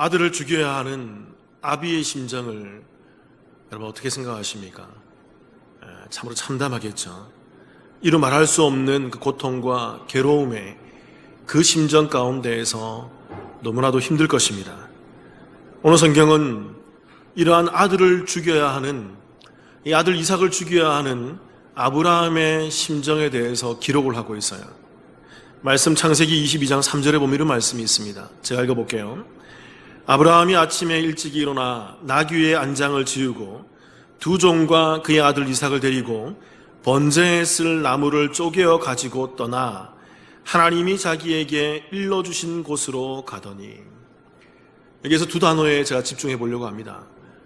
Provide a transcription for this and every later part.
아들을 죽여야 하는 아비의 심정을 여러분 어떻게 생각하십니까? 참으로 참담하겠죠. 이루 말할 수 없는 그 고통과 괴로움의 그 심정 가운데에서 너무나도 힘들 것입니다. 오늘 성경은 이러한 아들을 죽여야 하는, 이 아들 이삭을 죽여야 하는 아브라함의 심정에 대해서 기록을 하고 있어요. 말씀 창세기 22장 3절에 보면 이런 말씀이 있습니다. 제가 읽어볼게요. 아브라함이 아침에 일찍 일어나 나귀의 안장을 지우고 두 종과 그의 아들 이삭을 데리고 번제에 쓸 나무를 쪼개어 가지고 떠나 하나님이 자기에게 일러주신 곳으로 가더니, 여기에서 두 단어에 제가 집중해 보려고 합니다.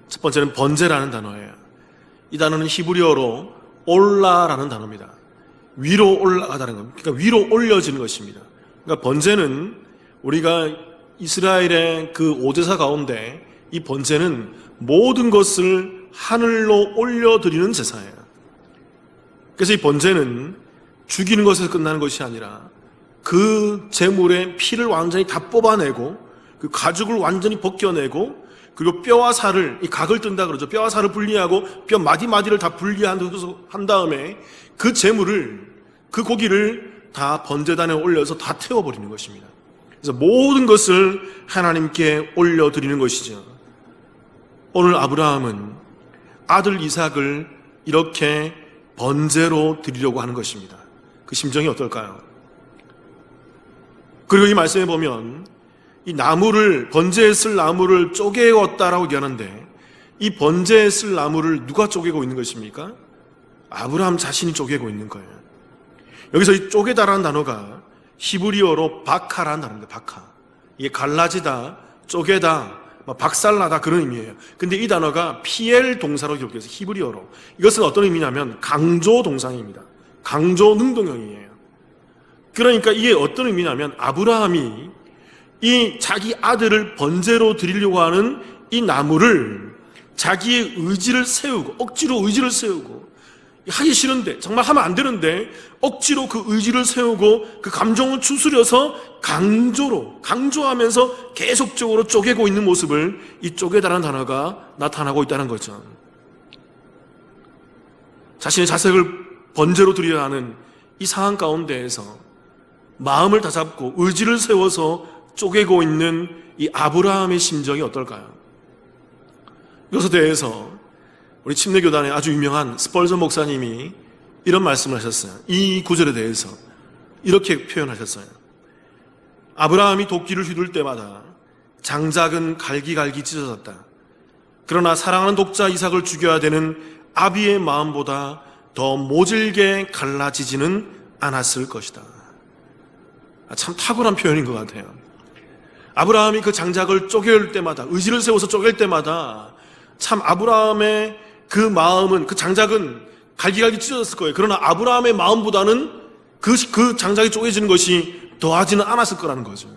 첫 번째는 번제라는 단어예요. 이 단어는 히브리어로 올라라는 단어입니다. 위로 올라가다는 겁니다. 그러니까 위로 올려지는 것입니다. 그러니까 번제는 우리가 이스라엘의 그 5제사 가운데 이 번제는 모든 것을 하늘로 올려드리는 제사예요. 그래서 이 번제는 죽이는 것에서 끝나는 것이 아니라 그 제물의 피를 완전히 다 뽑아내고 그 가죽을 완전히 벗겨내고 그리고 뼈와 살을, 이 각을 뜬다 그러죠. 뼈와 살을 분리하고 뼈 마디마디를 다 분리한 다음에 그 제물을, 그 고기를 다 번제단에 올려서 다 태워버리는 것입니다. 그래서 모든 것을 하나님께 올려드리는 것이죠. 오늘 아브라함은 아들 이삭을 이렇게 번제로 드리려고 하는 것입니다. 그 심정이 어떨까요? 그리고 이 말씀에 보면 이 나무를, 번제에 쓸 나무를 쪼개었다라고 얘기하는데, 이 번제에 쓸 나무를 누가 쪼개고 있는 것입니까? 아브라함 자신이 쪼개고 있는 거예요. 여기서 이 쪼개다라는 단어가 히브리어로 바카라는 단어입니다. 바카. 이게 갈라지다, 쪼개다, 박살나다 그런 의미예요. 근데 이 단어가 피엘 동사로 기록돼서 히브리어로, 이것은 어떤 의미냐면 강조 동사입니다. 강조 능동형이에요. 그러니까 이게 어떤 의미냐면 아브라함이 이 자기 아들을 번제로 드리려고 하는 이 나무를 자기의 의지를 세우고, 억지로 의지를 세우고, 하기 싫은데, 정말 하면 안 되는데 억지로 그 의지를 세우고 그 감정을 추스려서 강조하면서 계속적으로 쪼개고 있는 모습을 이 쪼개다라는 단어가 나타나고 있다는 거죠. 자신의 자식을 번제로 드려야 하는 이 상황 가운데에서 마음을 다잡고 의지를 세워서 쪼개고 있는 이 아브라함의 심정이 어떨까요? 이것에 대해서 우리 침례교단의 아주 유명한 스펄전 목사님이 이런 말씀을 하셨어요. 이 구절에 대해서 이렇게 표현하셨어요. 아브라함이 도끼를 휘둘 때마다 장작은 갈기갈기 찢어졌다. 그러나 사랑하는 독자 이삭을 죽여야 되는 아비의 마음보다 더 모질게 갈라지지는 않았을 것이다. 참 탁월한 표현인 것 같아요. 아브라함이 그 장작을 쪼갤 때마다, 의지를 세워서 쪼갤 때마다 참 아브라함의 그 마음은, 그 장작은 갈기갈기 찢어졌을 거예요. 그러나 아브라함의 마음보다는 그 장작이 쪼개지는 것이 더하지는 않았을 거라는 거죠.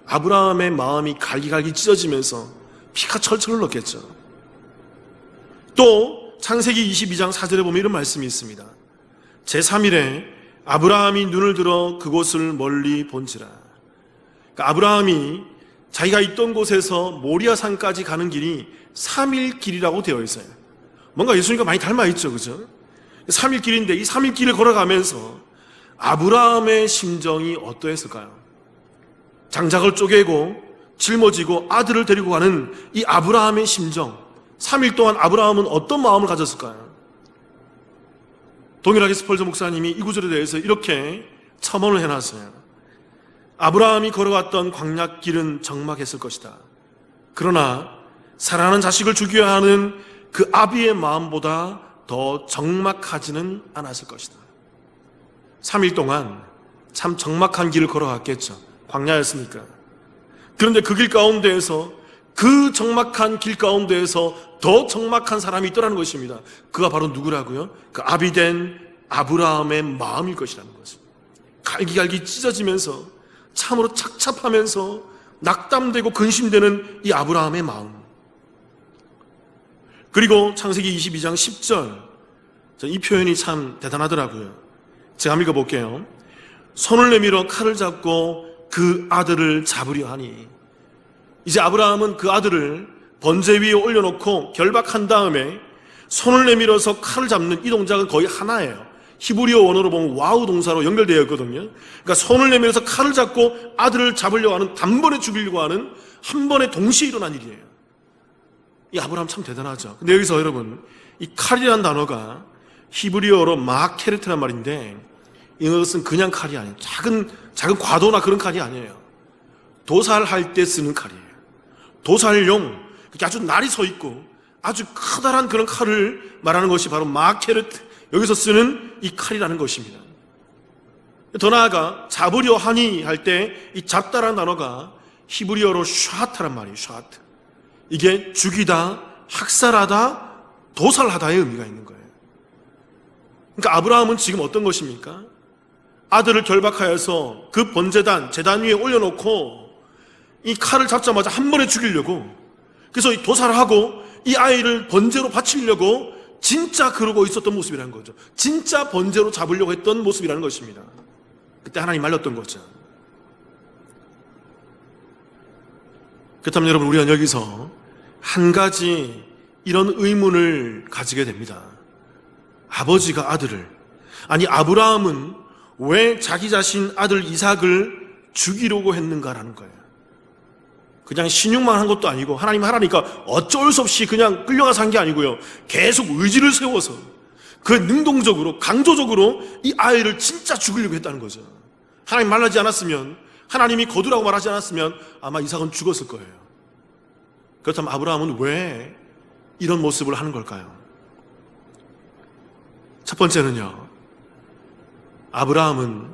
아브라함의 마음이 갈기갈기 찢어지면서 피가 철철 흘렀겠죠. 또 창세기 22장 4절에 보면 이런 말씀이 있습니다. 제3일에 아브라함이 눈을 들어 그곳을 멀리 본지라. 그러니까 아브라함이 자기가 있던 곳에서 모리아산까지 가는 길이 3일 길이라고 되어 있어요. 뭔가 예수님과 많이 닮아 있죠, 그죠? 3일 길인데 이 3일 길을 걸어가면서 아브라함의 심정이 어떠했을까요? 장작을 쪼개고 짊어지고 아들을 데리고 가는 이 아브라함의 심정, 3일 동안 아브라함은 어떤 마음을 가졌을까요? 동일하게 스펄전 목사님이 이 구절에 대해서 이렇게 첨언을 해놨어요. 아브라함이 걸어갔던 광야길은 적막했을 것이다. 그러나 사랑하는 자식을 죽여야 하는 그 아비의 마음보다 더 적막하지는 않았을 것이다. 3일 동안 참 적막한 길을 걸어갔겠죠. 광야였으니까. 그런데 그 길 가운데에서, 그 적막한 길 가운데에서 더 적막한 사람이 있더라는 것입니다. 그가 바로 누구라고요? 그 아비된 아브라함의 마음일 것이라는 거죠. 갈기갈기 찢어지면서 참으로 착잡하면서 낙담되고 근심되는 이 아브라함의 마음. 그리고 창세기 22장 10절, 이 표현이 참 대단하더라고요. 제가 한번 읽어볼게요. 손을 내밀어 칼을 잡고 그 아들을 잡으려 하니. 이제 아브라함은 그 아들을 번제 위에 올려놓고 결박한 다음에 손을 내밀어서 칼을 잡는 이 동작은 거의 하나예요. 히브리어 원어로 보면 와우 동사로 연결되어 있거든요. 그러니까 손을 내밀어서 칼을 잡고 아들을 잡으려고 하는, 단번에 죽이려고 하는, 한 번에 동시에 일어난 일이에요. 이 아브라함 참 대단하죠. 근데 여기서 여러분, 이 칼이라는 단어가 히브리어로 마케르트란 말인데, 이것은 그냥 칼이 아니에요. 작은 과도나 그런 칼이 아니에요. 도살할 때 쓰는 칼이에요. 도살용, 아주 날이 서 있고 아주 커다란 그런 칼을 말하는 것이 바로 마케르트, 여기서 쓰는 이 칼이라는 것입니다. 더 나아가 잡으려 하니 할 때 이 잡다라는 단어가 히브리어로 샤트란 말이에요. 샤트. 이게 죽이다, 학살하다, 도살하다의 의미가 있는 거예요. 그러니까 아브라함은 지금 어떤 것입니까? 아들을 결박하여서 그 번제단, 제단 위에 올려놓고 이 칼을 잡자마자 한 번에 죽이려고, 그래서 도살하고 이 아이를 번제로 바치려고 진짜 그러고 있었던 모습이라는 거죠. 진짜 번제로 잡으려고 했던 모습이라는 것입니다. 그때 하나님 말렸던 거죠. 그렇다면 여러분, 우리는 여기서 한 가지 이런 의문을 가지게 됩니다. 아버지가 아들을, 아니 아브라함은 왜 자기 자신 아들 이삭을 죽이려고 했는가라는 거예요. 그냥 신용만 한 것도 아니고, 하나님 하라니까 어쩔 수 없이 그냥 끌려가서 한 게 아니고요, 계속 의지를 세워서 그 능동적으로, 강조적으로 이 아이를 진짜 죽이려고 했다는 거죠. 하나님 말하지 않았으면, 하나님이 거두라고 말하지 않았으면 아마 이삭은 죽었을 거예요. 그렇다면 아브라함은 왜 이런 모습을 하는 걸까요? 첫 번째는요, 아브라함은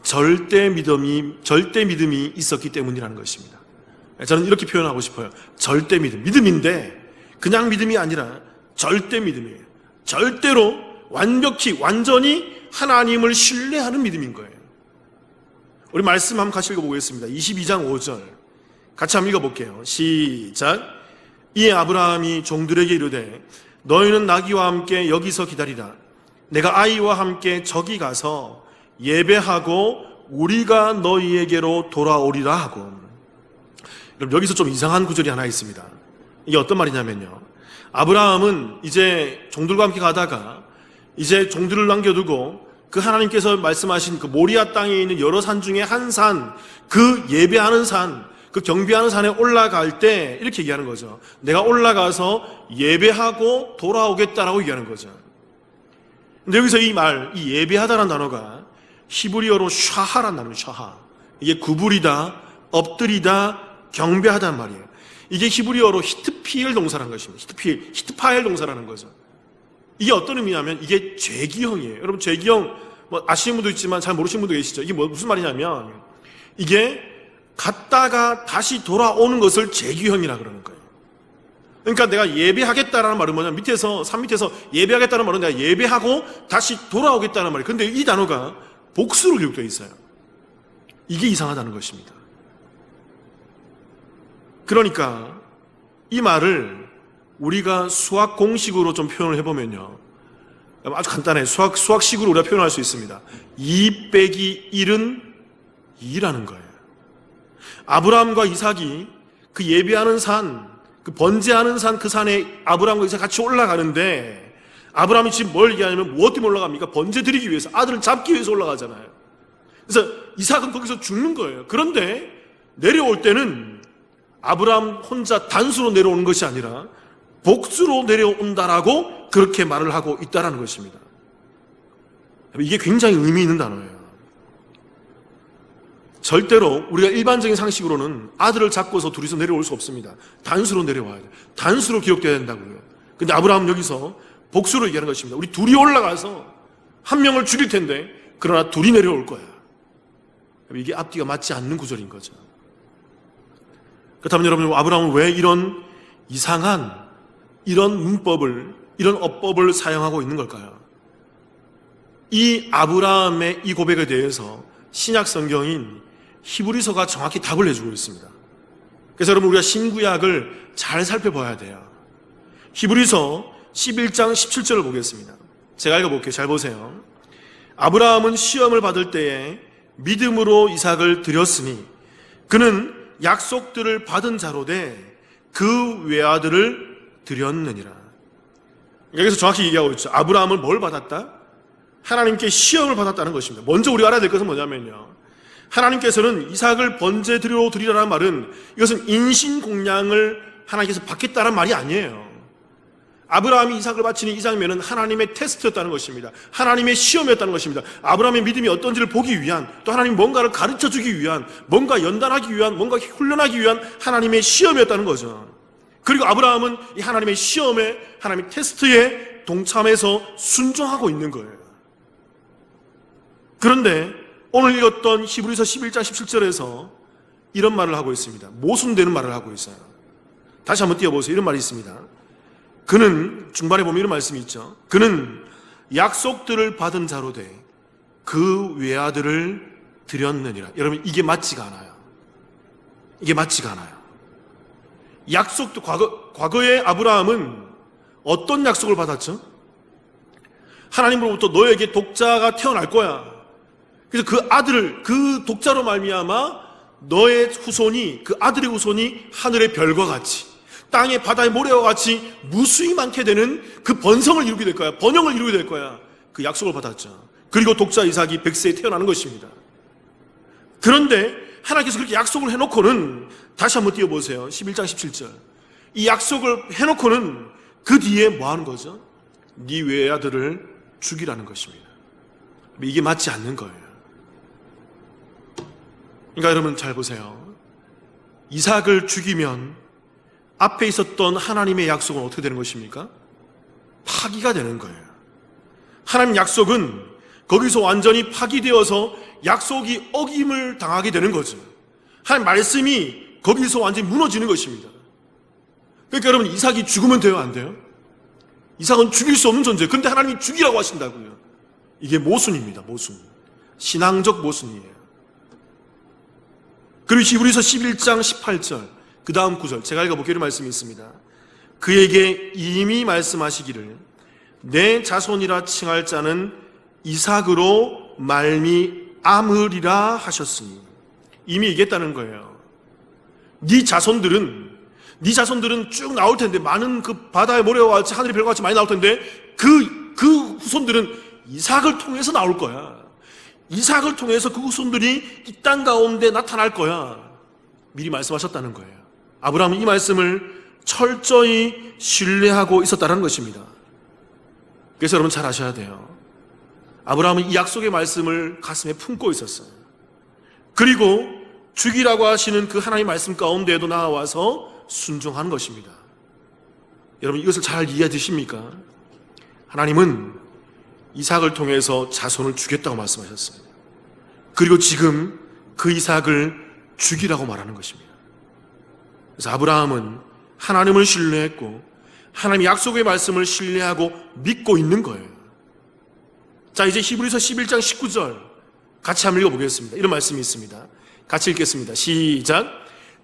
절대 믿음이 있었기 때문이라는 것입니다. 저는 이렇게 표현하고 싶어요. 절대 믿음. 믿음인데 그냥 믿음이 아니라 절대 믿음이에요. 절대로 완벽히, 완전히 하나님을 신뢰하는 믿음인 거예요. 우리 말씀 한번 같이 읽어보겠습니다. 22장 5절 같이 한번 읽어볼게요. 시작. 이에 아브라함이 종들에게 이르되 너희는 나귀와 함께 여기서 기다리라. 내가 아이와 함께 저기 가서 예배하고 우리가 너희에게로 돌아오리라 하고. 여러분, 여기서 좀 이상한 구절이 하나 있습니다. 이게 어떤 말이냐면요, 아브라함은 이제 종들과 함께 가다가 이제 종들을 남겨두고 그 하나님께서 말씀하신 그 모리아 땅에 있는 여러 산 중에 한 산, 그 예배하는 산, 그 경배하는 산에 올라갈 때 이렇게 얘기하는 거죠. 내가 올라가서 예배하고 돌아오겠다라고 얘기하는 거죠. 근데 여기서 이 예배하다라는 단어가 히브리어로 샤하라는 단어예요. 샤하. 이게 구부리다, 엎드리다, 경배하다는 말이에요. 이게 히브리어로 히트피엘 동사라는 것입니다. 히트파엘 동사라는 거죠. 이게 어떤 의미냐면 이게 죄기형이에요. 여러분, 죄기형 아시는 분도 있지만 잘 모르시는 분도 계시죠. 이게 무슨 말이냐면 이게 갔다가 다시 돌아오는 것을 죄기형이라 그러는 거예요. 그러니까 내가 예배하겠다라는 말은 뭐냐면 산 밑에서 예배하겠다는 말은 내가 예배하고 다시 돌아오겠다는 말이에요. 그런데 이 단어가 복수로 기록되어 있어요. 이게 이상하다는 것입니다. 그러니까 이 말을 우리가 수학 공식으로 좀 표현을 해보면요, 아주 간단해요. 수학식으로 우리가 표현할 수 있습니다. 2 빼기 1은 2라는 거예요. 아브라함과 이삭이 그 예배하는 산, 그 번제하는 산, 그 산에 아브라함과 이삭이 같이 올라가는데, 아브라함이 지금 뭘 얘기하냐면 무엇 때문에 올라갑니까? 번제 드리기 위해서, 아들을 잡기 위해서 올라가잖아요. 그래서 이삭은 거기서 죽는 거예요. 그런데 내려올 때는 아브라함 혼자 단수로 내려오는 것이 아니라 복수로 내려온다라고 그렇게 말을 하고 있다라는 것입니다. 이게 굉장히 의미 있는 단어예요. 절대로 우리가 일반적인 상식으로는 아들을 잡고서 둘이서 내려올 수 없습니다. 단수로 내려와야 돼요. 단수로 기록되어야 된다고요. 근데 아브라함은 여기서 복수로 얘기하는 것입니다. 우리 둘이 올라가서 한 명을 죽일 텐데 그러나 둘이 내려올 거야. 이게 앞뒤가 맞지 않는 구절인 거죠. 그렇다면 여러분, 아브라함은 왜 이런 이상한 이런 문법을, 이런 어법을 사용하고 있는 걸까요? 이 아브라함의 이 고백에 대해서 신약 성경인 히브리서가 정확히 답을 해주고 있습니다. 그래서 여러분, 우리가 신구약을 잘 살펴봐야 돼요. 히브리서 11장 17절을 보겠습니다. 제가 읽어볼게요. 잘 보세요. 아브라함은 시험을 받을 때에 믿음으로 이삭을 드렸으니 그는 약속들을 받은 자로 돼 그 외아들을 드렸느니라. 여기서 정확히 얘기하고 있죠. 아브라함은 뭘 받았다? 하나님께 시험을 받았다는 것입니다. 먼저 우리가 알아야 될 것은 뭐냐면요, 하나님께서는 이삭을 번제 드리라는 말은 이것은 인신공양을 하나님께서 받겠다는 말이 아니에요. 아브라함이 이삭을 바치는 이 장면은 하나님의 테스트였다는 것입니다. 하나님의 시험이었다는 것입니다. 아브라함의 믿음이 어떤지를 보기 위한, 또 하나님 뭔가를 가르쳐주기 위한, 뭔가 연단하기 위한, 뭔가 훈련하기 위한 하나님의 시험이었다는 거죠. 그리고 아브라함은 이 하나님의 시험에, 하나님의 테스트에 동참해서 순종하고 있는 거예요. 그런데 오늘 읽었던 히브리서 11장 17절에서 이런 말을 하고 있습니다. 모순되는 말을 하고 있어요. 다시 한번 띄워보세요. 이런 말이 있습니다. 그는, 중반에 보면 이런 말씀이 있죠. 그는 약속들을 받은 자로 돼 그 외아들을 드렸느니라. 여러분, 이게 맞지가 않아요. 이게 맞지가 않아요. 약속도, 과거에 아브라함은 어떤 약속을 받았죠? 하나님으로부터 너에게 독자가 태어날 거야. 그래서 그 아들을, 그 독자로 말미암아 너의 후손이, 그 아들의 후손이 하늘의 별과 같이, 땅의 바다의 모래와 같이 무수히 많게 되는 그 번성을 이루게 될 거야. 번영을 이루게 될 거야. 그 약속을 받았죠. 그리고 독자 이삭이 100세에 태어나는 것입니다. 그런데 하나님께서 그렇게 약속을 해놓고는, 다시 한번 띄워보세요. 11장 17절. 이 약속을 해놓고는 그 뒤에 뭐 하는 거죠? 네 외아들을 죽이라는 것입니다. 이게 맞지 않는 거예요. 그러니까 여러분 잘 보세요. 이삭을 죽이면 앞에 있었던 하나님의 약속은 어떻게 되는 것입니까? 파기가 되는 거예요. 하나님 약속은 거기서 완전히 파기되어서 약속이 어김을 당하게 되는 거죠. 하나님 말씀이 거기서 완전히 무너지는 것입니다. 그러니까 여러분, 이삭이 죽으면 돼요, 안 돼요? 이삭은 죽일 수 없는 존재예요. 그런데 하나님이 죽이라고 하신다고요. 이게 모순입니다. 모순. 신앙적 모순이에요. 그리고 히브리서 11장 18절, 그 다음 구절, 제가 읽어볼게요. 이런 말씀이 있습니다. 그에게 이미 말씀하시기를 내 자손이라 칭할 자는 이삭으로 말미암으리라 하셨으니, 이미 얘기했다는 거예요. 네 자손들은 쭉 나올 텐데, 많은 그 바다의 모래와 같이 하늘의 별과 같이 많이 나올 텐데, 그 후손들은 이삭을 통해서 나올 거야. 이삭을 통해서 그 후손들이 이 땅 가운데 나타날 거야. 미리 말씀하셨다는 거예요. 아브라함은 이 말씀을 철저히 신뢰하고 있었다는 것입니다. 그래서 여러분 잘 아셔야 돼요. 아브라함은 이 약속의 말씀을 가슴에 품고 있었어요. 그리고 죽이라고 하시는 그 하나님의 말씀 가운데에도 나와서 순종하는 것입니다. 여러분, 이것을 잘 이해해 주십니까? 하나님은 이삭을 통해서 자손을 주겠다고 말씀하셨어요. 그리고 지금 그 이삭을 죽이라고 말하는 것입니다. 그래서 아브라함은 하나님을 신뢰했고 하나님의 약속의 말씀을 신뢰하고 믿고 있는 거예요. 자, 이제 히브리서 11장 19절 같이 한번 읽어보겠습니다. 이런 말씀이 있습니다. 같이 읽겠습니다. 시작.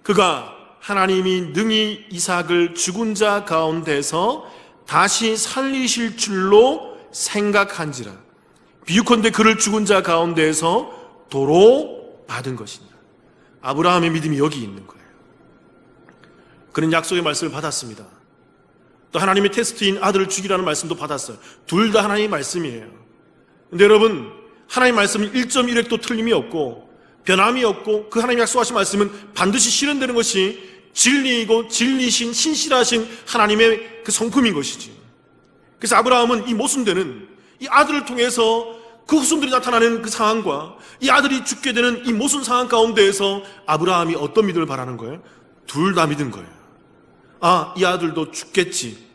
그가 하나님이 능히 이삭을 죽은 자 가운데서 다시 살리실 줄로 생각한지라. 비유컨대 그를 죽은 자 가운데에서 도로 받은 것이니라. 아브라함의 믿음이 여기 있는 거예요. 그는 약속의 말씀을 받았습니다. 또 하나님의 테스트인 아들을 죽이라는 말씀도 받았어요. 둘 다 하나님의 말씀이에요. 근데 여러분, 하나님의 말씀은 1.1획도 틀림이 없고 변함이 없고, 그 하나님이 약속하신 말씀은 반드시 실현되는 것이 진리이고 진리신 신실하신 하나님의 그 성품인 것이지. 그래서 아브라함은 이 모순되는 이 아들을 통해서 그 후손들이 나타나는 그 상황과 이 아들이 죽게 되는 이 모순 상황 가운데에서 아브라함이 어떤 믿음을 바라는 거예요? 둘 다 믿은 거예요. 아, 이 아들도 죽겠지.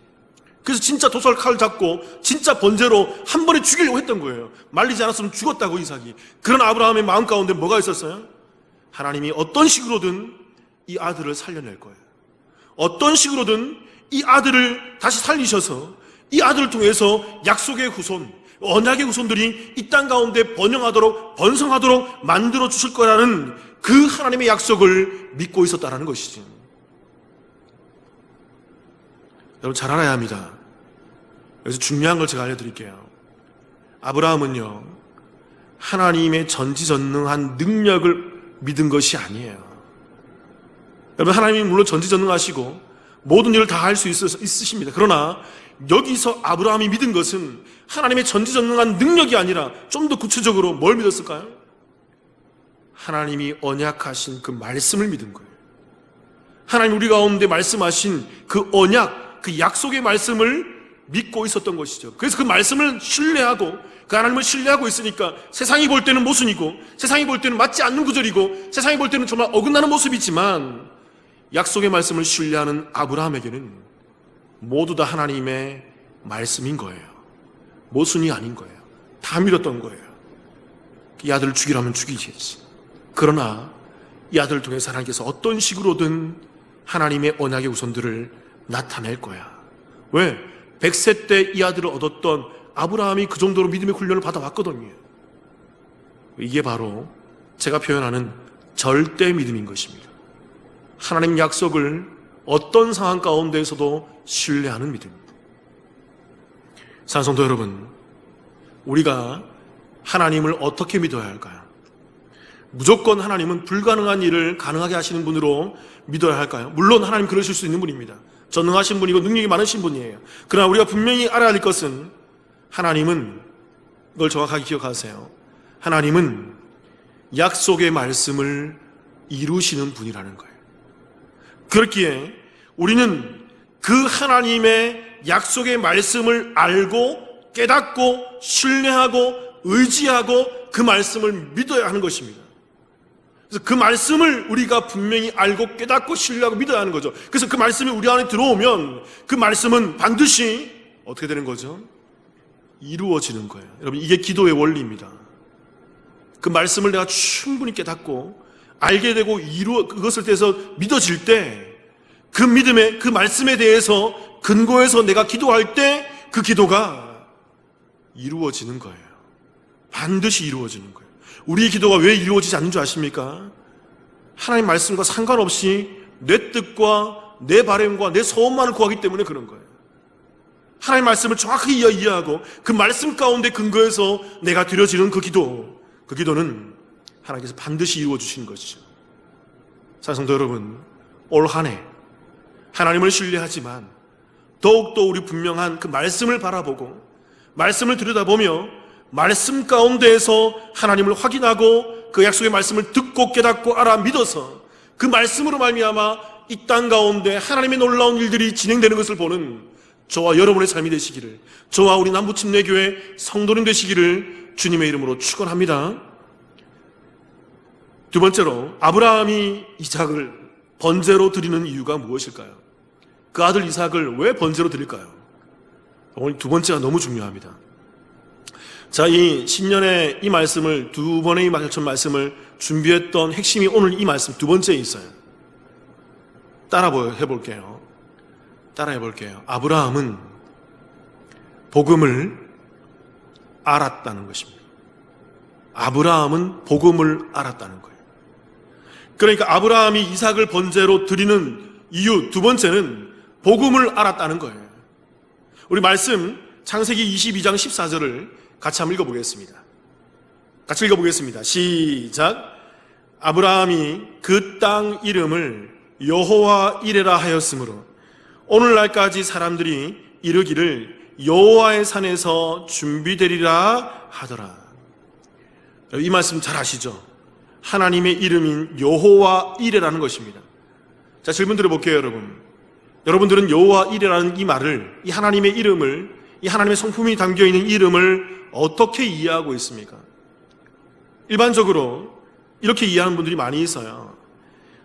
그래서 진짜 도살 칼을 잡고 진짜 번제로 한 번에 죽이려고 했던 거예요. 말리지 않았으면 죽었다고, 이삭이. 그런 아브라함의 마음 가운데 뭐가 있었어요? 하나님이 어떤 식으로든 이 아들을 살려낼 거예요. 어떤 식으로든 이 아들을 다시 살리셔서 이 아들을 통해서 약속의 후손, 언약의 후손들이 이 땅 가운데 번영하도록, 번성하도록 만들어 주실 거라는 그 하나님의 약속을 믿고 있었다는 것이지. 여러분 잘 알아야 합니다. 그래서 중요한 걸 제가 알려드릴게요. 아브라함은요, 하나님의 전지전능한 능력을 믿은 것이 아니에요. 여러분, 하나님이 물론 전지전능하시고 모든 일을 다 할 수 있으십니다. 그러나 여기서 아브라함이 믿은 것은 하나님의 전지전능한 능력이 아니라 좀 더 구체적으로 뭘 믿었을까요? 하나님이 언약하신 그 말씀을 믿은 거예요. 하나님 우리 가운데 말씀하신 그 언약, 그 약속의 말씀을 믿고 있었던 것이죠. 그래서 그 말씀을 신뢰하고, 그 하나님을 신뢰하고 있으니까 세상이 볼 때는 모순이고, 세상이 볼 때는 맞지 않는 구절이고, 세상이 볼 때는 정말 어긋나는 모습이지만, 약속의 말씀을 신뢰하는 아브라함에게는 모두 다 하나님의 말씀인 거예요. 모순이 아닌 거예요. 다 믿었던 거예요. 이 아들을 죽이라면 죽이겠지. 그러나 이 아들을 통해서 하나님께서 어떤 식으로든 하나님의 언약의 우선들을 나타낼 거야. 왜? 100세 때 이 아들을 얻었던 아브라함이 그 정도로 믿음의 훈련을 받아왔거든요. 이게 바로 제가 표현하는 절대 믿음인 것입니다. 하나님 약속을 어떤 상황 가운데에서도 신뢰하는 믿음. 사랑하는 성도 여러분, 우리가 하나님을 어떻게 믿어야 할까요? 무조건 하나님은 불가능한 일을 가능하게 하시는 분으로 믿어야 할까요? 물론 하나님 그러실 수 있는 분입니다. 전능하신 분이고 능력이 많으신 분이에요. 그러나 우리가 분명히 알아야 할 것은, 하나님은, 이걸 정확하게 기억하세요, 하나님은 약속의 말씀을 이루시는 분이라는 거예요. 그렇기에 우리는 그 하나님의 약속의 말씀을 알고 깨닫고 신뢰하고 의지하고 그 말씀을 믿어야 하는 것입니다. 그래서 그 말씀을 우리가 분명히 알고 깨닫고 신뢰하고 믿어야 하는 거죠. 그래서 그 말씀이 우리 안에 들어오면 그 말씀은 반드시 어떻게 되는 거죠? 이루어지는 거예요. 여러분, 이게 기도의 원리입니다. 그 말씀을 내가 충분히 깨닫고 알게 되고 그것을 대해서 믿어질 때, 그 믿음에, 그 말씀에 대해서 근거해서 내가 기도할 때 그 기도가 이루어지는 거예요. 반드시 이루어지는 거예요. 우리의 기도가 왜 이루어지지 않는 줄 아십니까? 하나님 말씀과 상관없이 내 뜻과 내 바람과 내 소원만을 구하기 때문에 그런 거예요. 하나님 말씀을 정확하게 이해하고 그 말씀 가운데 근거해서 내가 드려지는 그 기도는 하나님께서 반드시 이루어 주시는 것이죠. 사랑성도 여러분, 올 한 해 하나님을 신뢰하지만 더욱더 우리 분명한 그 말씀을 바라보고 말씀을 들여다보며 말씀 가운데에서 하나님을 확인하고 그 약속의 말씀을 듣고 깨닫고 알아 믿어서 그 말씀으로 말미암아 이 땅 가운데 하나님의 놀라운 일들이 진행되는 것을 보는 저와 여러분의 삶이 되시기를, 저와 우리 남부침례교회 성도님 되시기를 주님의 이름으로 축원합니다. 두 번째로, 아브라함이 이삭을 번제로 드리는 이유가 무엇일까요? 그 아들 이삭을 왜 번제로 드릴까요? 오늘 두 번째가 너무 중요합니다. 자, 이 신년의 이 말씀을, 두 번의 이 말씀을 준비했던 핵심이 오늘 이 말씀 두 번째에 있어요. 따라해볼게요. 아브라함은 복음을 알았다는 것입니다. 아브라함은 복음을 알았다는 거예요. 그러니까 아브라함이 이삭을 번제로 드리는 이유 두 번째는 복음을 알았다는 거예요. 우리 말씀 창세기 22장 14절을 같이 한번 읽어보겠습니다. 같이 읽어보겠습니다. 시작. 아브라함이 그 땅 이름을 여호와 이레라 하였으므로 오늘날까지 사람들이 이르기를 여호와의 산에서 준비되리라 하더라. 이 말씀 잘 아시죠? 하나님의 이름인 여호와 이레라는 것입니다. 자, 질문 드려볼게요, 여러분. 여러분들은 여호와 이레라는 이 말을, 이 하나님의 이름을, 이 하나님의 성품이 담겨있는 이름을 어떻게 이해하고 있습니까? 일반적으로 이렇게 이해하는 분들이 많이 있어요.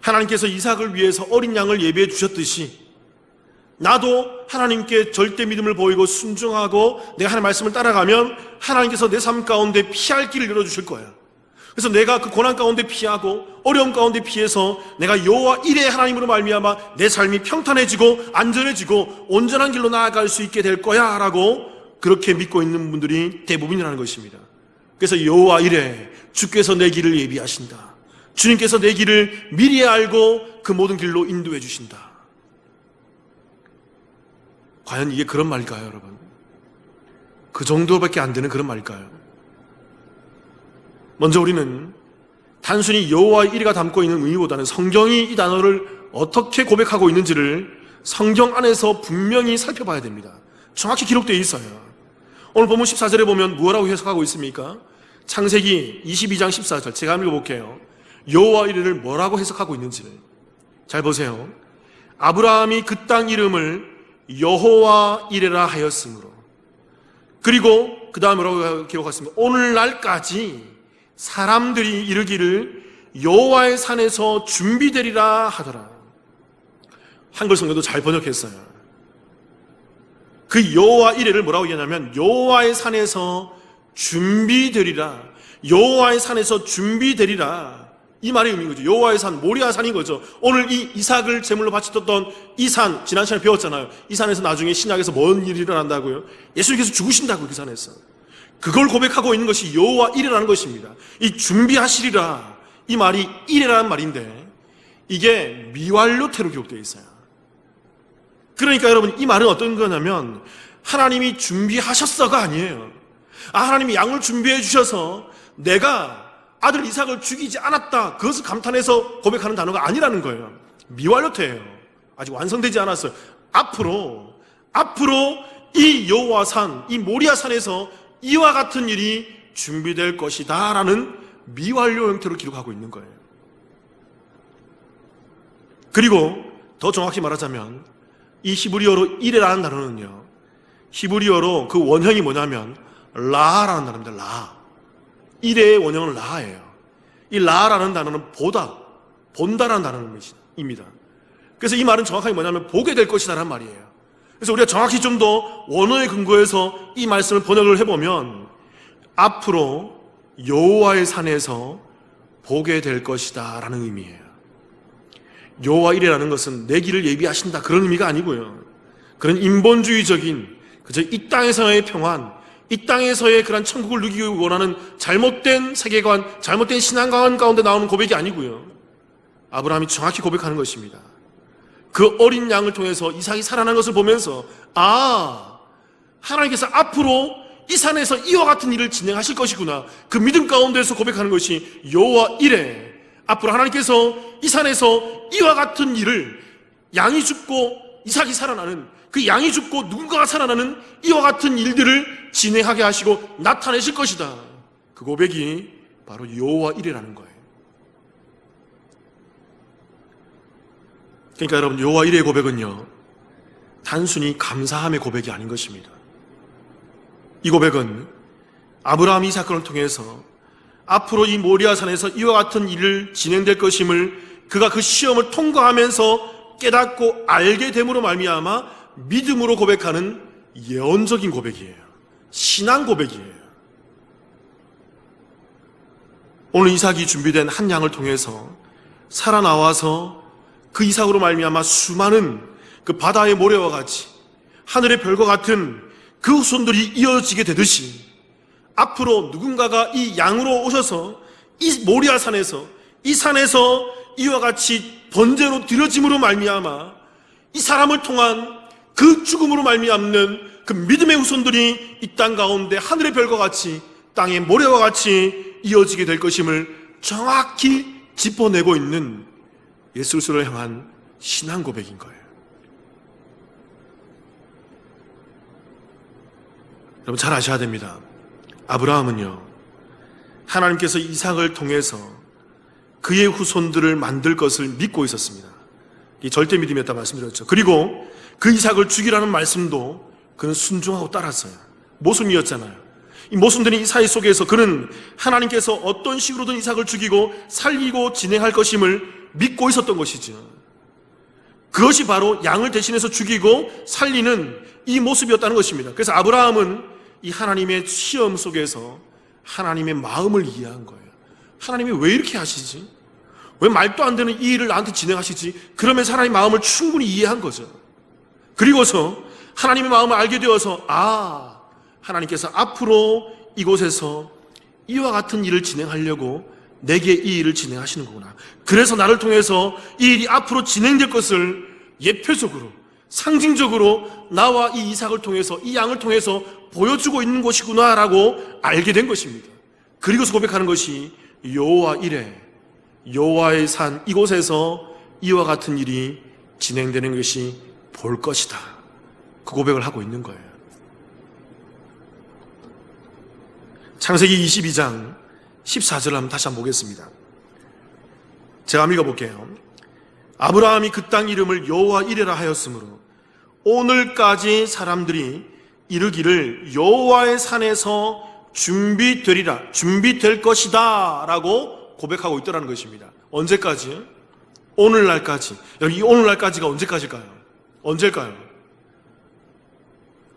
하나님께서 이삭을 위해서 어린 양을 예비해 주셨듯이 나도 하나님께 절대 믿음을 보이고 순종하고 내가 하나님의 말씀을 따라가면 하나님께서 내 삶 가운데 피할 길을 열어주실 거예요. 그래서 내가 그 고난 가운데 피하고 어려움 가운데 피해서 내가 여호와 이레 하나님으로 말미암아 내 삶이 평탄해지고 안전해지고 온전한 길로 나아갈 수 있게 될 거야 라고 그렇게 믿고 있는 분들이 대부분이라는 것입니다. 그래서 여호와 이레, 주께서 내 길을 예비하신다, 주님께서 내 길을 미리 알고 그 모든 길로 인도해 주신다. 과연 이게 그런 말일까요, 여러분? 그 정도밖에 안 되는 그런 말일까요? 먼저 우리는 단순히 여호와 이레가 담고 있는 의미보다는 성경이 이 단어를 어떻게 고백하고 있는지를 성경 안에서 분명히 살펴봐야 됩니다. 정확히 기록되어 있어요. 오늘 본문 14절에 보면 뭐라고 해석하고 있습니까? 창세기 22장 14절 제가 한번 읽어볼게요. 여호와 이레를 뭐라고 해석하고 있는지를 잘 보세요. 아브라함이 그 땅 이름을 여호와 이레라 하였으므로, 그리고 그 다음에 뭐라고 기록했습니까? 오늘날까지 사람들이 이르기를 여호와의 산에서 준비되리라 하더라. 한글 성경도 잘 번역했어요. 그 여호와 이레를 뭐라고 얘기하냐면 여호와의 산에서 준비되리라, 여호와의 산에서 준비되리라, 이 말의 의미인 거죠. 여호와의 산, 모리아 산인 거죠. 오늘 이 이삭을 제물로 바쳤던 이 산, 지난 시간에 배웠잖아요. 이 산에서 나중에 신약에서 뭔 일이 일어난다고요? 예수님께서 죽으신다고요. 그 산에서. 그걸 고백하고 있는 것이 여호와 이레라는 것입니다. 이 준비하시리라, 이 말이 이레라는 말인데 이게 미완료태로 기록되어 있어요. 그러니까 여러분, 이 말은 어떤 거냐면 하나님이 준비하셨어가 아니에요. 하나님이 양을 준비해 주셔서 내가 아들 이삭을 죽이지 않았다, 그것을 감탄해서 고백하는 단어가 아니라는 거예요. 미완료태예요. 아직 완성되지 않았어요. 앞으로 이 여호와 산, 이 모리아 산에서 이와 같은 일이 준비될 것이다 라는 미완료 형태로 기록하고 있는 거예요. 그리고 더 정확히 말하자면 이 히브리어로 이레라는 단어는요, 히브리어로 그 원형이 뭐냐면 라라는 단어입니다. 라. 이레의 원형은 라예요. 이 라라는 단어는 보다, 본다라는 단어입니다. 그래서 이 말은 정확하게 뭐냐면 보게 될 것이다 라는 말이에요. 그래서 우리가 정확히 좀 더 원어에 근거해서 이 말씀을 번역을 해보면 앞으로 여호와의 산에서 보게 될 것이다 라는 의미예요. 여호와 이레라는 것은 내 길을 예비하신다 그런 의미가 아니고요, 그런 인본주의적인 그저 이 땅에서의 평안, 이 땅에서의 그런 천국을 누리기 원하는 잘못된 세계관, 잘못된 신앙관 가운데 나오는 고백이 아니고요, 아브라함이 정확히 고백하는 것입니다. 그 어린 양을 통해서 이삭이 살아난 것을 보면서 하나님께서 앞으로 이 산에서 이와 같은 일을 진행하실 것이구나, 그 믿음 가운데서 고백하는 것이 여호와 이레, 앞으로 하나님께서 이 산에서 이와 같은 일을, 양이 죽고 이삭이 살아나는, 그 양이 죽고 누군가가 살아나는 이와 같은 일들을 진행하게 하시고 나타내실 것이다. 그 고백이 바로 여호와 이레라는 거예요. 그러니까 여러분, 여호와 이레의 고백은요, 단순히 감사함의 고백이 아닌 것입니다. 이 고백은 아브라함이 이 사건을 통해서 앞으로 이 모리아 산에서 이와 같은 일을 진행될 것임을 그가 그 시험을 통과하면서 깨닫고 알게 됨으로 말미암아 믿음으로 고백하는 예언적인 고백이에요. 신앙 고백이에요. 오늘 이삭이 준비된 한 양을 통해서 살아나와서 그 이삭으로 말미암아 수많은 그 바다의 모래와 같이 하늘의 별과 같은 그 후손들이 이어지게 되듯이 앞으로 누군가가 이 양으로 오셔서 이 모리아 산에서, 이 산에서 이와 같이 번제로 드려짐으로 말미암아 이 사람을 통한 그 죽음으로 말미암는 그 믿음의 후손들이 이 땅 가운데 하늘의 별과 같이 땅의 모래와 같이 이어지게 될 것임을 정확히 짚어내고 있는 예수 그리스도를 향한 신앙 고백인 거예요. 여러분 잘 아셔야 됩니다. 아브라함은요, 하나님께서 이삭을 통해서 그의 후손들을 만들 것을 믿고 있었습니다. 이 절대 믿음이었다 말씀드렸죠. 그리고 그 이삭을 죽이라는 말씀도 그는 순종하고 따랐어요. 모순이었잖아요. 이 모순된 이 사회 속에서 그는 하나님께서 어떤 식으로든 이삭을 죽이고 살리고 진행할 것임을 믿고 있었던 것이죠. 그것이 바로 양을 대신해서 죽이고 살리는 이 모습이었다는 것입니다. 그래서 아브라함은 이 하나님의 시험 속에서 하나님의 마음을 이해한 거예요. 하나님이 왜 이렇게 하시지? 왜 말도 안 되는 이 일을 나한테 진행하시지? 그러면서 하나님의 마음을 충분히 이해한 거죠. 그리고서 하나님의 마음을 알게 되어서 하나님께서 앞으로 이곳에서 이와 같은 일을 진행하려고 내게 이 일을 진행하시는 거구나. 그래서 나를 통해서 이 일이 앞으로 진행될 것을 예표적으로, 상징적으로 나와 이 이삭을 통해서, 이 양을 통해서 보여주고 있는 것이구나라고 알게 된 것입니다. 그리고서 고백하는 것이 여호와 이레, 여호와의 산 이곳에서 이와 같은 일이 진행되는 것이 볼 것이다. 그 고백을 하고 있는 거예요. 창세기 22장 14절을 한번 다시 한번 보겠습니다. 제가 한번 읽어볼게요. 아브라함이 그 땅 이름을 여호와 이레라 하였으므로 오늘까지 사람들이 이르기를 여호와의 산에서 준비될 것이다 라고 고백하고 있더라는 것입니다. 언제까지? 오늘날까지. 여러분, 이 오늘날까지가 언제까지일까요? 언제일까요?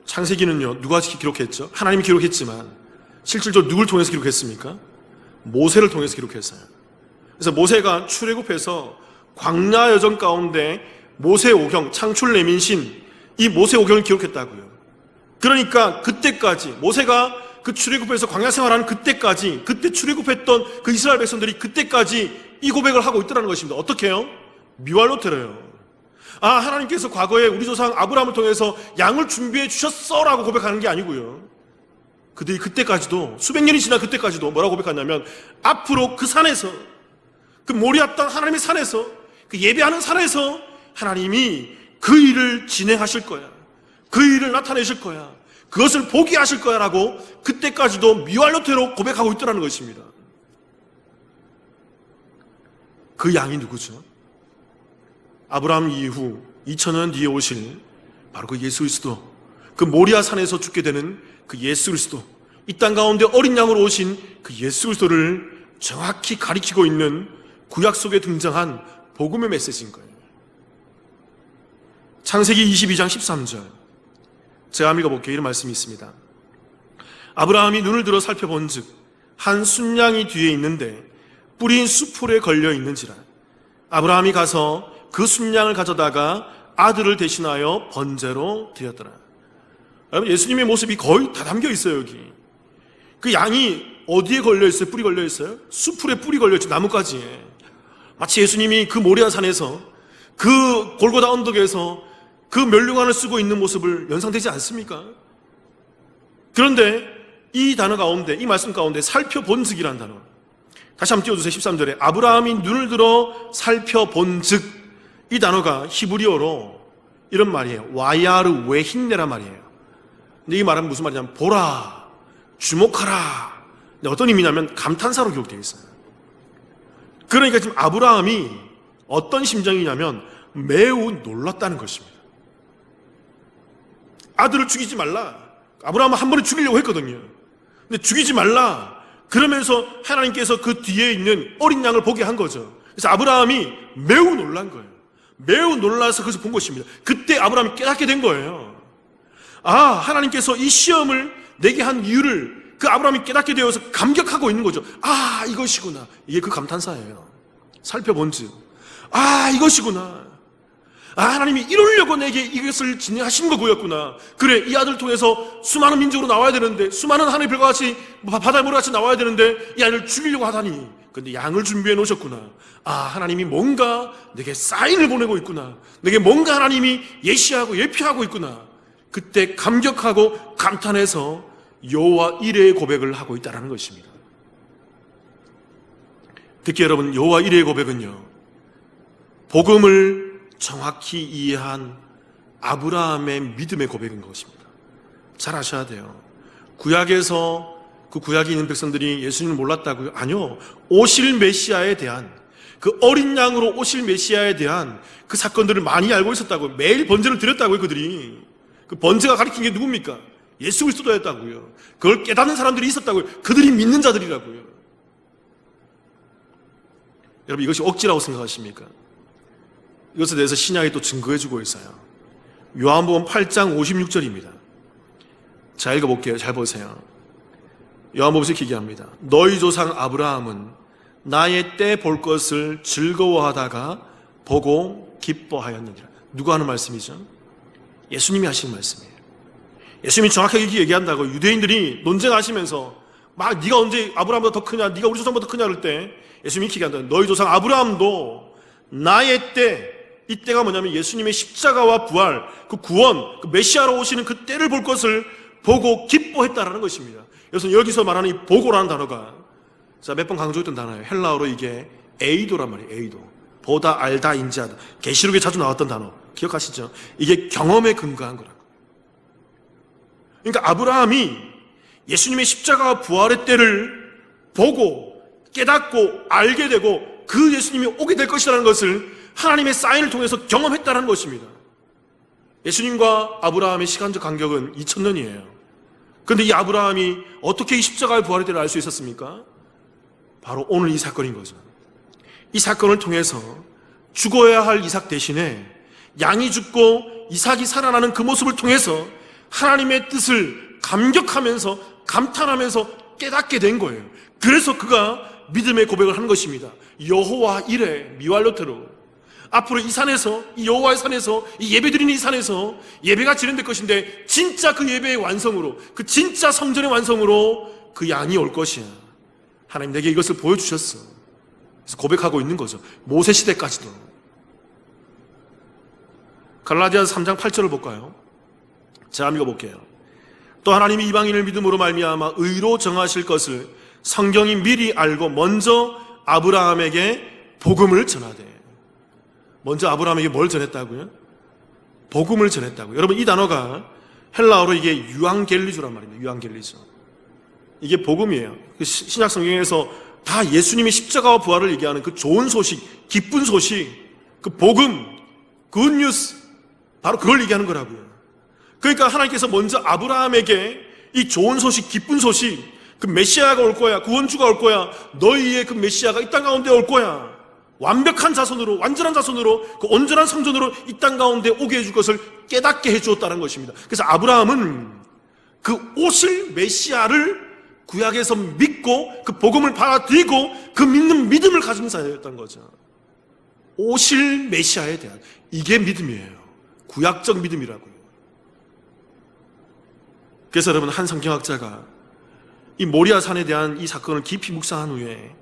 창세기는요, 누가 기록했죠? 하나님이 기록했지만 실질적으로 누굴 통해서 기록했습니까? 모세를 통해서 기록했어요. 그래서 모세가 출애굽해서 광야 여정 가운데 모세 오경, 창출 내민신 이 모세 오경을 기록했다고요. 그러니까 그때까지 모세가 그 출애굽해서 광야 생활하는 그때까지, 그때 출애굽했던 그 이스라엘 백성들이 그때까지 이 고백을 하고 있더라는 것입니다. 어떻게 해요? 미왈로 들어요. 아, 하나님께서 과거에 우리 조상 아브라함을 통해서 양을 준비해 주셨어라고 고백하는 게 아니고요. 그들이 그때까지도, 수백 년이 지난 그때까지도 뭐라고 고백하냐면 앞으로 그 산에서, 그 모리아 땅 하나님의 산에서, 그 예배하는 산에서 하나님이 그 일을 진행하실 거야. 그 일을 나타내실 거야. 그것을 보게 하실 거야 라고 그때까지도 미왈로테로 고백하고 있더라는 것입니다. 그 양이 누구죠? 아브라함 이후 2000년 뒤에 오실 바로 그 예수 그리스도, 그 모리아 산에서 죽게 되는 그 예수 그리스도, 이 땅 가운데 어린 양으로 오신 그 예수 그리스도를 정확히 가리키고 있는 구약 속에 등장한 복음의 메시지인 거예요. 창세기 22장 13절 제가 한번 읽어볼게요. 이런 말씀이 있습니다. 아브라함이 눈을 들어 살펴본즉 한 순양이 뒤에 있는데 뿔이 수풀에 걸려 있는지라. 아브라함이 가서 그 순양을 가져다가 아들을 대신하여 번제로 드렸더라. 여러분, 예수님의 모습이 거의 다 담겨 있어요. 여기 그 양이 어디에 걸려 있어요? 뿔이 걸려 있어요? 수풀에 뿔이 걸려 있죠. 나뭇가지에. 마치 예수님이 그 모리아 산에서, 그 골고다 언덕에서 그 면류관을 쓰고 있는 모습을 연상되지 않습니까? 그런데 이 단어 가운데, 이 말씀 가운데 살펴본즉이라는 단어, 다시 한번 띄워주세요. 13절에 아브라함이 눈을 들어 살펴본즉, 이 단어가 히브리어로 이런 말이에요. 와야르 웨힌네라 말이에요. 근데 이 말은 무슨 말이냐면 보라, 주목하라. 근데 어떤 의미냐면 감탄사로 기록되어 있어요. 그러니까 지금 아브라함이 어떤 심정이냐면 매우 놀랐다는 것입니다. 아들을 죽이지 말라. 아브라함은 한 번에 죽이려고 했거든요. 근데 죽이지 말라. 그러면서 하나님께서 그 뒤에 있는 어린 양을 보게 한 거죠. 그래서 아브라함이 매우 놀란 거예요. 매우 놀라서 그것을 본 것입니다. 그때 아브라함이 깨닫게 된 거예요. 아, 하나님께서 이 시험을 내게 한 이유를 그 아브라함이 깨닫게 되어서 감격하고 있는 거죠. 아, 이것이구나. 이게 그 감탄사예요. 살펴본즉, 아, 이것이구나. 아, 하나님이 이루려고 내게 이것을 진행하신 거였구나. 그래, 이 아들을 통해서 수많은 민족으로 나와야 되는데, 수많은 하늘의 별과 같이, 바다의 모래같이 나와야 되는데 이 아이를 죽이려고 하다니. 근데 양을 준비해 놓으셨구나. 아, 하나님이 뭔가 내게 사인을 보내고 있구나. 내게 뭔가 하나님이 예시하고 예표하고 있구나. 그때 감격하고 감탄해서 여호와 이레의 고백을 하고 있다는 것입니다. 특히 여러분, 여호와 이레의 고백은요, 복음을 정확히 이해한 아브라함의 믿음의 고백인 것입니다. 잘 아셔야 돼요. 구약에서 그 구약에 있는 백성들이 예수님을 몰랐다고요? 아니요. 오실 메시아에 대한, 그 어린 양으로 오실 메시아에 대한 그 사건들을 많이 알고 있었다고요. 매일 번제를 드렸다고요. 그들이. 그 번제가 가리킨 게 누굽니까? 예수 그리스도였다고요. 그걸 깨닫는 사람들이 있었다고요. 그들이 믿는 자들이라고요. 여러분, 이것이 억지라고 생각하십니까? 이것에 대해서 신약이 또 증거해주고 있어요. 요한복음 8장 56절입니다. 자, 읽어볼게요. 잘 보세요. 요한복음에서 이렇게 얘기합니다. 너희 조상 아브라함은 나의 때 볼 것을 즐거워하다가 보고 기뻐하였느니라. 누가 하는 말씀이죠? 예수님이 하시는 말씀이에요. 예수님이 정확하게 이렇게 얘기한다고. 유대인들이 논쟁하시면서 막 네가 언제 아브라함보다 더 크냐, 네가 우리 조상보다 크냐 그럴 때 예수님이 이렇게 얘기한다. 너희 조상 아브라함도 나의 때, 이 때가 뭐냐면 예수님의 십자가와 부활, 그 구원, 그 메시아로 오시는 그 때를 볼 것을 보고 기뻐했다라는 것입니다. 그래서 여기서 말하는 이 보고라는 단어가, 자, 몇 번 강조했던 단어예요. 헬라어로 이게 에이도란 말이에요. 에이도. 보다, 알다, 인지하다. 계시록에 자주 나왔던 단어 기억하시죠? 이게 경험에 근거한 거라고. 그러니까 아브라함이 예수님의 십자가와 부활의 때를 보고 깨닫고 알게 되고 그 예수님이 오게 될 것이라는 것을 하나님의 사인을 통해서 경험했다는 것입니다. 예수님과 아브라함의 시간적 간격은 2000년이에요. 그런데 이 아브라함이 어떻게 이 십자가의 부활의 때를 알 수 있었습니까? 바로 오늘 이 사건인 거죠. 이 사건을 통해서 죽어야 할 이삭 대신에 양이 죽고 이삭이 살아나는 그 모습을 통해서 하나님의 뜻을 감격하면서 감탄하면서 깨닫게 된 거예요. 그래서 그가 믿음의 고백을 하는 것입니다. 여호와 이레 미왈로테로. 앞으로 이 산에서, 이 여호와의 산에서, 이 예배드리는 이 산에서 예배가 진행될 것인데 진짜 그 예배의 완성으로, 그 진짜 성전의 완성으로 그 양이 올 것이야. 하나님 내게 이것을 보여주셨어. 그래서 고백하고 있는 거죠. 모세 시대까지도. 갈라디아서 3장 8절을 볼까요? 제가 읽어볼게요. 또 하나님이 이방인을 믿음으로 말미암아 의로 정하실 것을 성경이 미리 알고 먼저 아브라함에게 복음을 전하되. 먼저 아브라함에게 뭘 전했다고요? 복음을 전했다고요. 여러분 이 단어가 헬라어로 이게 유앙겔리조란 말입니다. 유앙겔리조. 이게 복음이에요. 그 신약 성경에서 다 예수님의 십자가와 부활을 얘기하는 그 좋은 소식, 기쁜 소식, 그 복음, 굿뉴스, 바로 그걸 얘기하는 거라고요. 그러니까 하나님께서 먼저 아브라함에게 이 좋은 소식, 기쁜 소식, 그 메시아가 올 거야, 구원주가 올 거야, 너희의 그 메시아가 이 땅 가운데 올 거야, 완벽한 자손으로, 완전한 자손으로, 그 온전한 성전으로 이 땅 가운데 오게 해줄 것을 깨닫게 해주었다는 것입니다. 그래서 아브라함은 그 오실 메시아를 구약에서 믿고 그 복음을 받아들이고 그 믿는 믿음을 가진 자였다는 거죠. 오실 메시아에 대한, 이게 믿음이에요. 구약적 믿음이라고요. 그래서 여러분, 한 성경학자가 이 모리아 산에 대한 이 사건을 깊이 묵상한 후에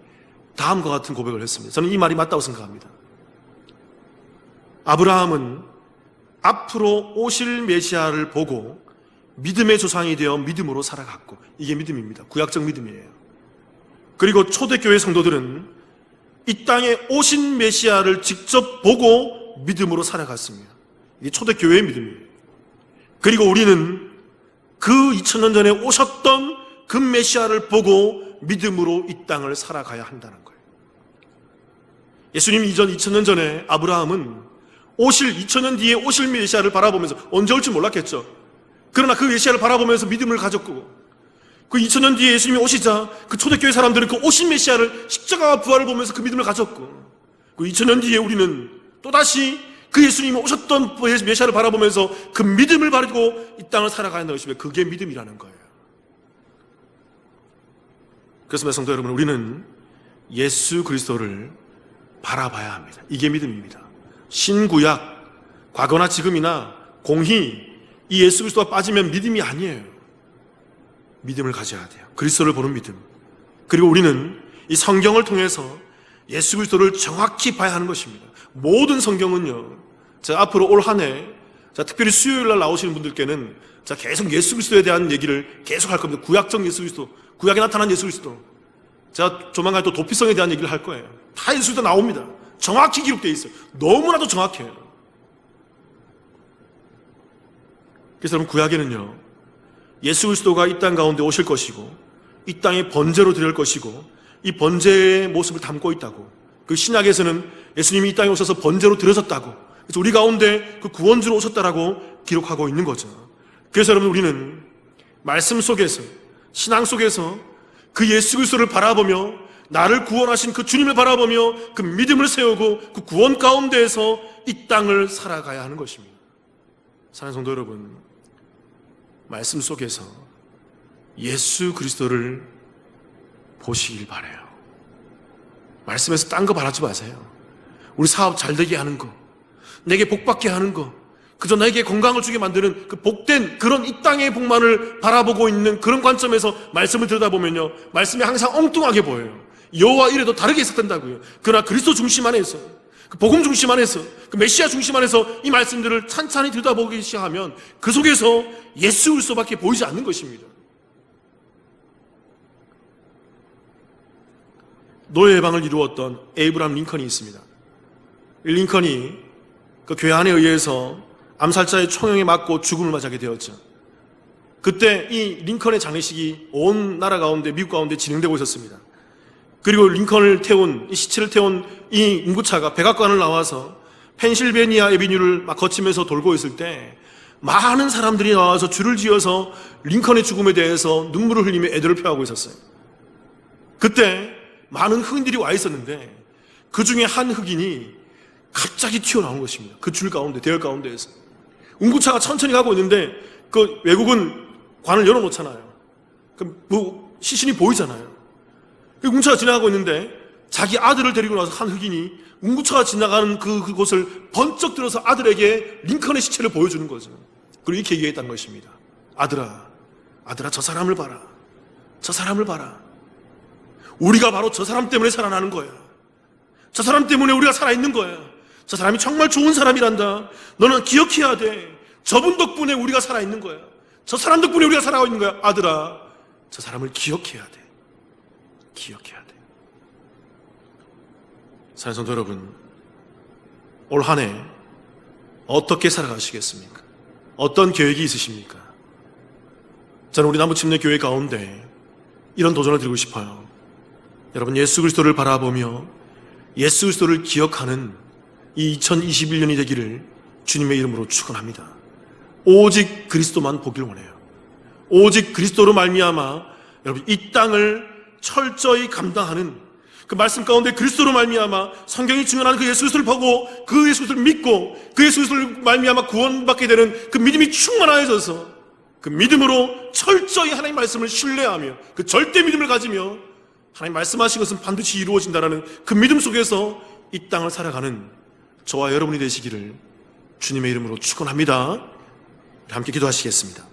다음과 같은 고백을 했습니다. 저는 이 말이 맞다고 생각합니다. 아브라함은 앞으로 오실 메시아를 보고 믿음의 조상이 되어 믿음으로 살아갔고, 이게 믿음입니다. 구약적 믿음이에요. 그리고 초대교회 성도들은 이 땅에 오신 메시아를 직접 보고 믿음으로 살아갔습니다. 이게 초대교회의 믿음이에요. 그리고 우리는 그 2000년 전에 오셨던 그 메시아를 보고 믿음으로 이 땅을 살아가야 한다는 거예요. 예수님 이전 2000년 전에 아브라함은 2000년 뒤에 오실 메시아를 바라보면서, 언제 올지 몰랐겠죠. 그러나 그 메시아를 바라보면서 믿음을 가졌고, 그 2000년 뒤에 예수님이 오시자 그 초대교회 사람들은 그 오신 메시아를, 십자가와 부활을 보면서 그 믿음을 가졌고, 그 2000년 뒤에 우리는 또다시 그 예수님이 오셨던 메시아를 바라보면서 그 믿음을 가지고 이 땅을 살아가야 한다는 것입니다. 그게 믿음이라는 거예요. 그래서 성도 여러분, 우리는 예수 그리스도를 바라봐야 합니다. 이게 믿음입니다. 신구약, 과거나 지금이나 공히 이 예수 그리스도가 빠지면 믿음이 아니에요. 믿음을 가져야 돼요. 그리스도를 보는 믿음. 그리고 우리는 이 성경을 통해서 예수 그리스도를 정확히 봐야 하는 것입니다. 모든 성경은요, 제가 앞으로 올 한 해, 특별히 수요일 날 나오시는 분들께는 제가 계속 예수 그리스도에 대한 얘기를 계속 할 겁니다. 구약적 예수 그리스도, 구약에 나타난 예수 그리스도. 제가 조만간 또 도피성에 대한 얘기를 할 거예요. 다 예수 그리스도 나옵니다. 정확히 기록되어 있어요. 너무나도 정확해요. 그래서 여러분, 구약에는요, 예수 그리스도가 이 땅 가운데 오실 것이고, 이 땅에 번제로 드릴 것이고, 이 번제의 모습을 담고 있다고. 그 신약에서는 예수님이 이 땅에 오셔서 번제로 드려졌다고. 그래서 우리 가운데 그 구원주로 오셨다라고 기록하고 있는 거죠. 그래서 여러분, 우리는 말씀 속에서, 신앙 속에서 그 예수 그리스도를 바라보며, 나를 구원하신 그 주님을 바라보며 그 믿음을 세우고 그 구원 가운데에서 이 땅을 살아가야 하는 것입니다. 사랑하는 성도 여러분, 말씀 속에서 예수 그리스도를 보시길 바라요. 말씀에서 딴 거 바라지 마세요. 우리 사업 잘 되게 하는 거, 내게 복 받게 하는 거, 그저 나에게 건강을 주게 만드는 그 복된 그런 이 땅의 복만을 바라보고 있는 그런 관점에서 말씀을 들여다보면요, 말씀이 항상 엉뚱하게 보여요. 여호와 이래도 다르게 해석된다고요. 그러나 그리스도 중심 안에서, 그 복음 중심 안에서, 그 메시아 중심 안에서 이 말씀들을 찬찬히 들여다보기 시작하면 그 속에서 예수 그리스도밖에 보이지 않는 것입니다. 노예 해방을 이루었던 에이브람 링컨이 있습니다. 링컨이 그 괴한에 의해서 암살자의 총형에 맞고 죽음을 맞이하게 되었죠. 그때 이 링컨의 장례식이 온 나라 가운데, 미국 가운데 진행되고 있었습니다. 그리고 링컨을 태운, 이 시체를 태운 이 운구차가 백악관을 나와서 펜실베니아 애비뉴를 막 거치면서 돌고 있을 때 많은 사람들이 나와서 줄을 지어서 링컨의 죽음에 대해서 눈물을 흘리며 애도를 표하고 있었어요. 그때 많은 흑인들이 와 있었는데 그 중에 한 흑인이 갑자기 튀어나온 것입니다. 그 줄 가운데, 대열 가운데에서. 운구차가 천천히 가고 있는데 그 외국은 관을 열어놓잖아요. 시신이 보이잖아요. 운구차가 지나가고 있는데 자기 아들을 데리고 나서 한 흑인이 운구차가 지나가는 그곳을 번쩍 들어서 아들에게 링컨의 시체를 보여주는 거죠. 그리고 이렇게 얘기했다는 것입니다. 아들아, 저 사람을 봐라. 저 사람을 봐라. 우리가 바로 저 사람 때문에 살아나는 거야. 저 사람 때문에 우리가 살아있는 거야. 저 사람이 정말 좋은 사람이란다. 너는 기억해야 돼. 저분 덕분에 우리가 살아있는 거야. 저 사람 덕분에 우리가 살아가고 있는 거야. 아들아, 저 사람을 기억해야 돼. 기억해야 돼. 사랑하는 성도 여러분, 올 한 해 어떻게 살아가시겠습니까? 어떤 계획이 있으십니까? 저는 우리 남부침례 교회 가운데 이런 도전을 드리고 싶어요. 여러분, 예수 그리스도를 바라보며 예수 그리스도를 기억하는 이 2021년이 되기를 주님의 이름으로 축원합니다. 오직 그리스도만 보기를 원해요. 오직 그리스도로 말미암아 여러분 이 땅을 철저히 감당하는 그 말씀 가운데 그리스도로 말미암아 성경이 증언하는 그 예수 그리스도를 보고 그 예수 그리스도를 믿고 그 예수 그리스도를 말미암아 구원받게 되는 그 믿음이 충만하여져서 그 믿음으로 철저히 하나님 말씀을 신뢰하며 그 절대 믿음을 가지며 하나님 말씀하신 것은 반드시 이루어진다는 그 믿음 속에서 이 땅을 살아가는 저와 여러분이 되시기를 주님의 이름으로 축원합니다. 함께 기도하시겠습니다.